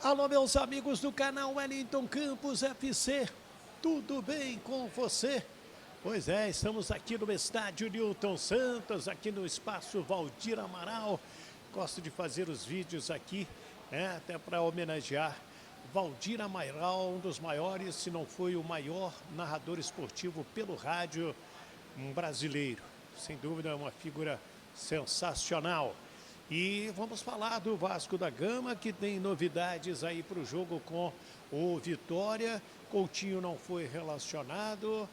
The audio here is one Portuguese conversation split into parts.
Alô, meus amigos do canal Wellington Campos FC, tudo bem com você? Pois é, estamos aqui no estádio Newton Santos, aqui no espaço Valdir Amaral. Gosto de fazer os vídeos aqui, até para homenagear Valdir Amaral, um dos maiores, se não foi o maior narrador esportivo pelo rádio brasileiro. Sem dúvida, é uma figura sensacional. E vamos falar do Vasco da Gama, que tem novidades aí para o jogo com o Vitória. Coutinho não foi relacionado.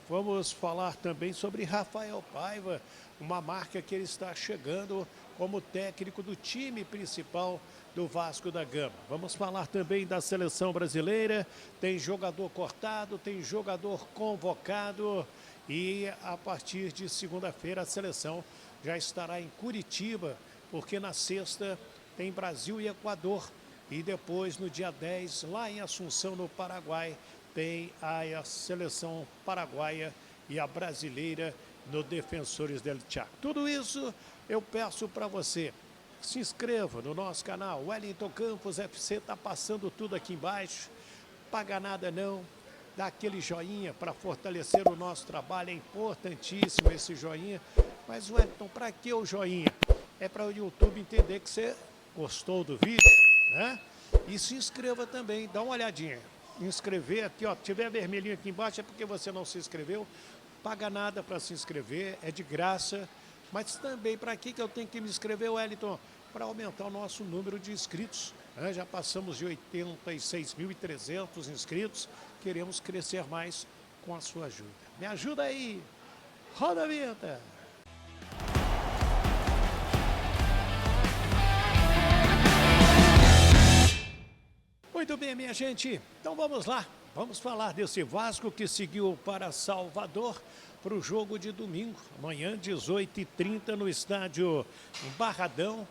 Vamos falar também sobre Rafael Paiva, uma marca que ele está chegando como técnico do time principal do Vasco da Gama. Vamos falar também da seleção brasileira. Tem jogador cortado, tem jogador convocado. E a partir de segunda-feira a seleção já estará em Curitiba, porque na sexta tem Brasil e Equador. E depois, no dia 10, lá em Assunção, no Paraguai, tem a seleção paraguaia e a brasileira no Defensores del Chaco. Tudo isso eu peço para você. Se inscreva no nosso canal. Wellington Campos FC está passando tudo aqui embaixo. Paga nada não. Dá aquele joinha para fortalecer o nosso trabalho. É importantíssimo esse joinha. Mas, Wellington, para que o joinha? É para o YouTube entender que você gostou do vídeo, né? E se inscreva também, dá uma olhadinha. Inscrever aqui, ó, tiver vermelhinho aqui embaixo é porque você não se inscreveu. Paga nada para se inscrever, é de graça. Mas também, para que eu tenho que me inscrever, Wellington? Para aumentar o nosso número de inscritos. Já passamos de 86.300 inscritos. Queremos crescer mais com a sua ajuda. Me ajuda aí! Roda a vinheta! Muito bem, minha gente, então vamos lá, vamos falar desse Vasco que seguiu para Salvador para o jogo de domingo, amanhã 18h30 no estádio Barradão.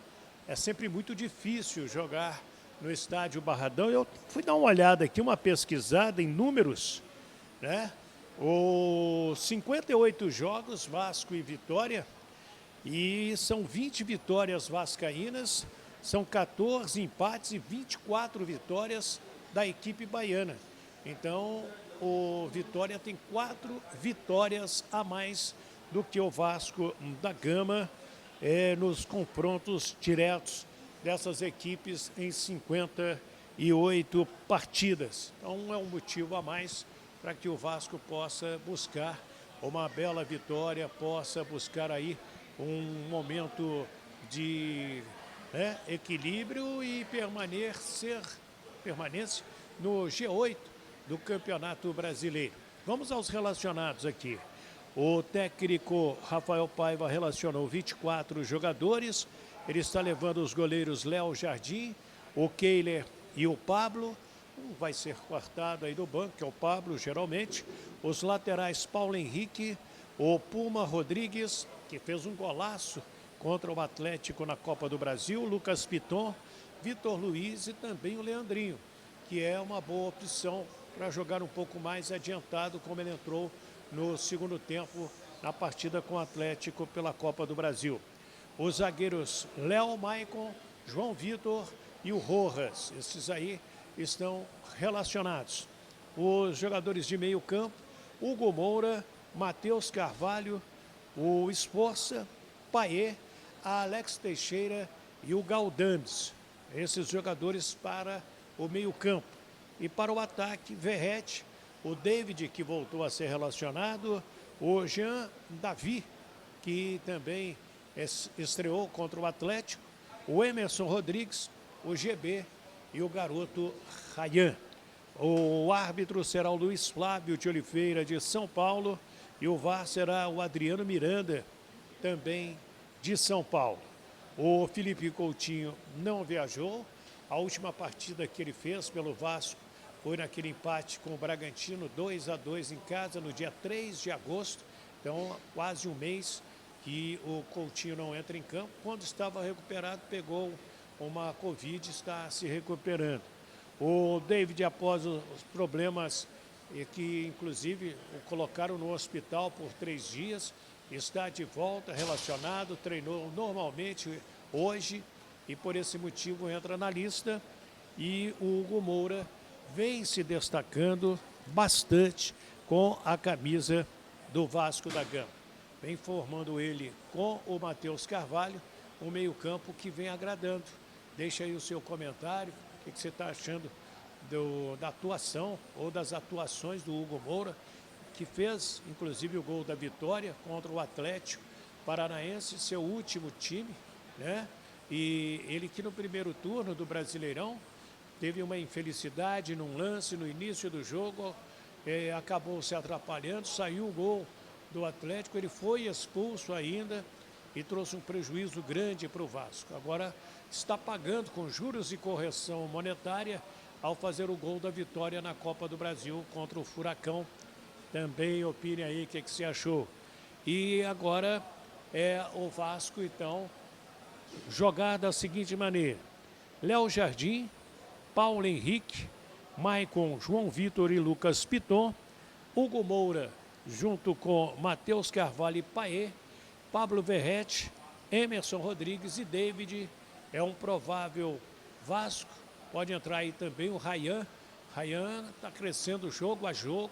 É sempre muito difícil jogar no estádio Barradão. Eu fui dar uma olhada aqui, uma pesquisada em números, né? Os 58 jogos, Vasco e Vitória, e são 20 vitórias vascaínas, são 14 empates e 24 vitórias da equipe baiana. Então, o Vitória tem 4 vitórias a mais do que o Vasco da Gama nos confrontos diretos dessas equipes em 58 partidas. Então, é um motivo a mais para que o Vasco possa buscar uma bela vitória, possa buscar aí um momento de equilíbrio e permanência no G8 do Campeonato Brasileiro. Vamos aos relacionados aqui. O técnico Rafael Paiva relacionou 24 jogadores. Ele está levando os goleiros Léo Jardim, o Keiler e o Pablo. Vai ser cortado aí do banco, que é o Pablo, geralmente. Os laterais Paulo Henrique, o Puma Rodrigues, que fez um golaço contra o Atlético na Copa do Brasil, Lucas Piton, Vitor Luiz e também o Leandrinho, que é uma boa opção para jogar um pouco mais adiantado, como ele entrou no segundo tempo na partida com o Atlético pela Copa do Brasil. Os zagueiros Léo Maicon, João Vitor e o Rojas, esses aí estão relacionados. Os jogadores de meio campo, Hugo Moura, Matheus Carvalho, o Esforça, Payet, a Alex Teixeira e o Galdames. Esses jogadores para o meio-campo. E para o ataque, Verrete, o David, que voltou a ser relacionado, o Jean Davi, que também estreou contra o Atlético, o Emerson Rodrigues, o GB e o garoto Rayan. O árbitro será o Luiz Flávio de Oliveira, de São Paulo, e o VAR será o Adriano Miranda, também de São Paulo. O Felipe Coutinho não viajou. A última partida que ele fez pelo Vasco foi naquele empate com o Bragantino, 2-2 em casa, no dia 3 de agosto. Então, quase um mês que o Coutinho não entra em campo. Quando estava recuperado, pegou uma Covid, está se recuperando. O David, após os problemas que, inclusive, o colocaram no hospital por 3 dias, está de volta, relacionado, treinou normalmente hoje e por esse motivo entra na lista. e o Hugo Moura vem se destacando bastante com a camisa do Vasco da Gama. Vem formando ele com o Matheus Carvalho, um meio-campo que vem agradando. Deixa aí o seu comentário, o que você está achando da atuação ou das atuações do Hugo Moura, que fez inclusive o gol da vitória contra o Atlético Paranaense, seu último time, né? E ele que no primeiro turno do Brasileirão teve uma infelicidade num lance no início do jogo, acabou se atrapalhando, saiu o gol do Atlético, ele foi expulso ainda e trouxe um prejuízo grande para o Vasco. Agora está pagando com juros e correção monetária ao fazer o gol da vitória na Copa do Brasil contra o Furacão. Também opine aí o que você achou. E agora o Vasco, então, jogar da seguinte maneira: Léo Jardim, Paulo Henrique, Maicon, João Vitor e Lucas Piton, Hugo Moura junto com Matheus Carvalho e Paê, Pablo Verrete, Emerson Rodrigues e David. É um provável Vasco. Pode entrar aí também o Rayan. Rayan está crescendo jogo a jogo.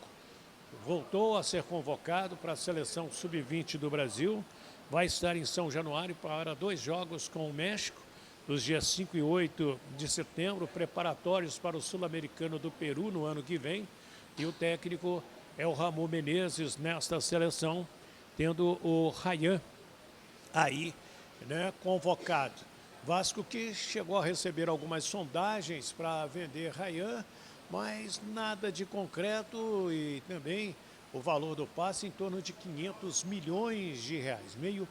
Voltou a ser convocado para a seleção sub-20 do Brasil. Vai estar em São Januário para 2 jogos com o México, nos dias 5 e 8 de setembro, preparatórios para o Sul-Americano do Peru no ano que vem. E o técnico é o Ramon Menezes nesta seleção, tendo o Rayan aí, né, convocado. Vasco que chegou a receber algumas sondagens para vender Rayan, mas nada de concreto, e também o valor do passe em torno de 500 milhões de reais, meio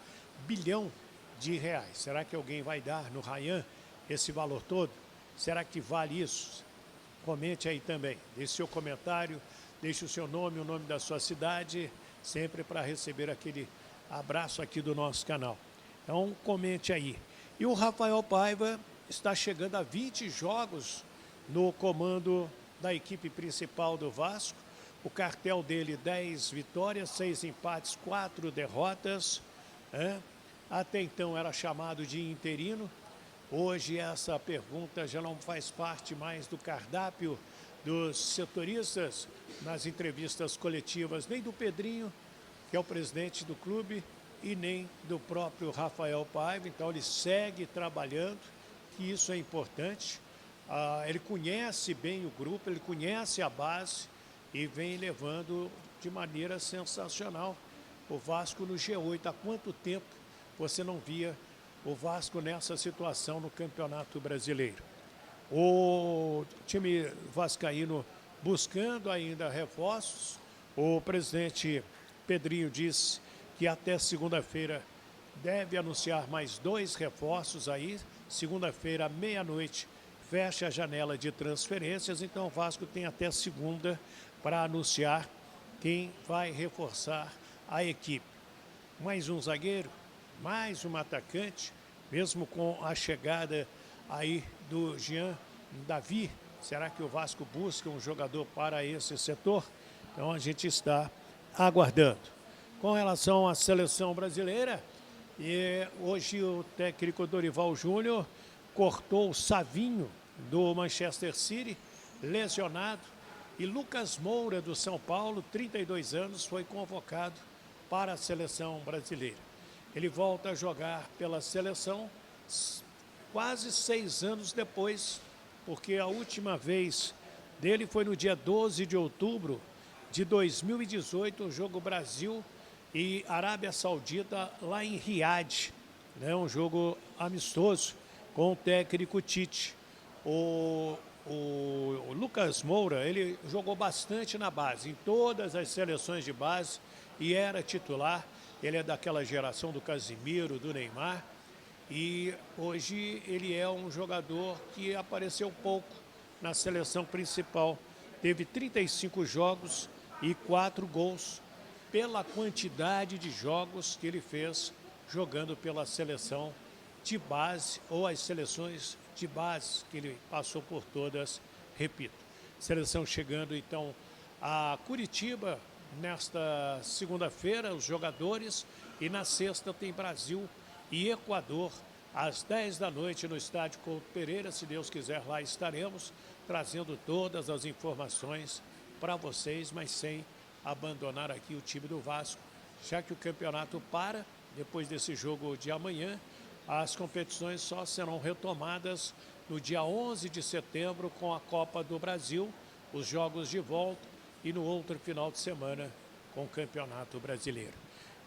bilhão de reais. Será que alguém vai dar no Rayan esse valor todo? Será que vale isso? Comente aí também, deixe seu comentário, deixe o seu nome, o nome da sua cidade, sempre para receber aquele abraço aqui do nosso canal. Então comente aí. E o Rafael Paiva está chegando a 20 jogos no comando da equipe principal do Vasco. O cartel dele: 10 vitórias, 6 empates, 4 derrotas. Até então era chamado de interino. Hoje essa pergunta já não faz parte mais do cardápio dos setoristas nas entrevistas coletivas, nem do Pedrinho, que é o presidente do clube, e nem do próprio Rafael Paiva. Então ele segue trabalhando, que isso é importante. Ele conhece bem o grupo, ele conhece a base e vem levando de maneira sensacional o Vasco no G8. Há quanto tempo você não via o Vasco nessa situação no Campeonato Brasileiro? O time vascaíno buscando ainda reforços. O presidente Pedrinho disse que até segunda-feira deve anunciar mais 2 reforços aí. Segunda-feira, meia-noite, fecha a janela de transferências. Então o Vasco tem até segunda para anunciar quem vai reforçar a equipe. Mais um zagueiro, mais um atacante, mesmo com a chegada aí do Jean Davi. Será que o Vasco busca um jogador para esse setor? Então a gente está aguardando. Com relação à seleção brasileira, hoje o técnico Dorival Júnior cortou o Savinho do Manchester City, lesionado, e Lucas Moura do São Paulo, 32 anos, foi convocado para a seleção brasileira. Ele volta a jogar pela seleção quase 6 anos depois, porque a última vez dele foi no dia 12 de outubro de 2018, o jogo Brasil e Arábia Saudita lá em Riad, né? Um jogo amistoso com o técnico Tite. O Lucas Moura, ele jogou bastante na base, em todas as seleções de base, e era titular. Ele é daquela geração do Casimiro, do Neymar, e hoje ele é um jogador que apareceu pouco na seleção principal. Teve 35 jogos e 4 gols, pela quantidade de jogos que ele fez jogando pela seleção de base, ou as seleções de base, que ele passou por todas, repito. Seleção chegando então a Curitiba nesta segunda-feira, os jogadores, e na sexta tem Brasil e Equador às 10 da noite no estádio Couto Pereira. Se Deus quiser, lá estaremos trazendo todas as informações para vocês, mas sem abandonar aqui o time do Vasco, já que o campeonato para depois desse jogo de amanhã. As competições só serão retomadas no dia 11 de setembro com a Copa do Brasil, os jogos de volta e no outro final de semana com o Campeonato Brasileiro.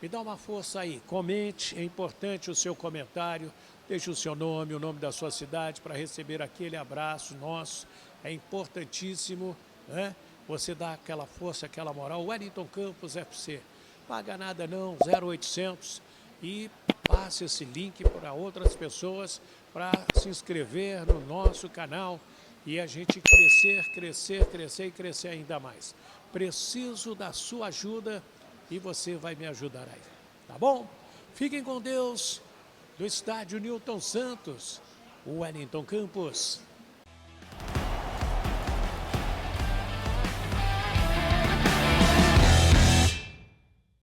Me dá uma força aí, comente, é importante o seu comentário, deixe o seu nome, o nome da sua cidade para receber aquele abraço nosso, é importantíssimo, né? Você dá aquela força, aquela moral. Wellington Campos FC, paga nada não, 0800 e passe esse link para outras pessoas para se inscrever no nosso canal e a gente crescer e crescer ainda mais. Preciso da sua ajuda e você vai me ajudar aí, tá bom? Fiquem com Deus, do estádio Newton Santos, Wellington Campos.